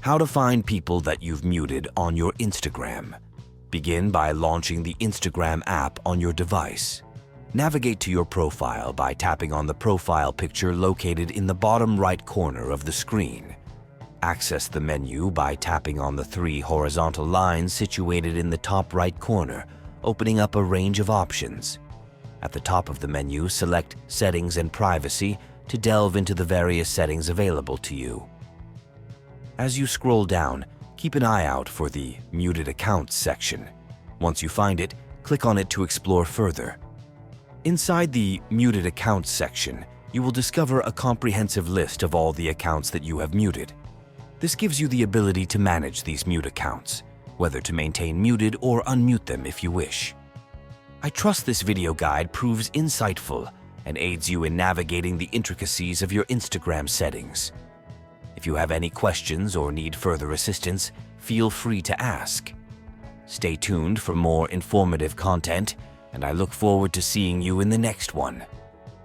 How to find people that you've muted on your Instagram. Begin by launching the Instagram app on your device. Navigate to your profile by tapping on the profile picture located in the bottom right corner of the screen. Access the menu by tapping on the 3 horizontal lines situated in the top right corner, opening up a range of options. At the top of the menu, select Settings and Privacy to delve into the various settings available to you. As you scroll down, keep an eye out for the Muted Accounts section. Once you find it, click on it to explore further. Inside the Muted Accounts section, you will discover a comprehensive list of all the accounts that you have muted. This gives you the ability to manage these mute accounts, whether to maintain muted or unmute them if you wish. I trust this video guide proves insightful and aids you in navigating the intricacies of your Instagram settings. If you have any questions or need further assistance, feel free to ask. Stay tuned for more informative content, and I look forward to seeing you in the next one.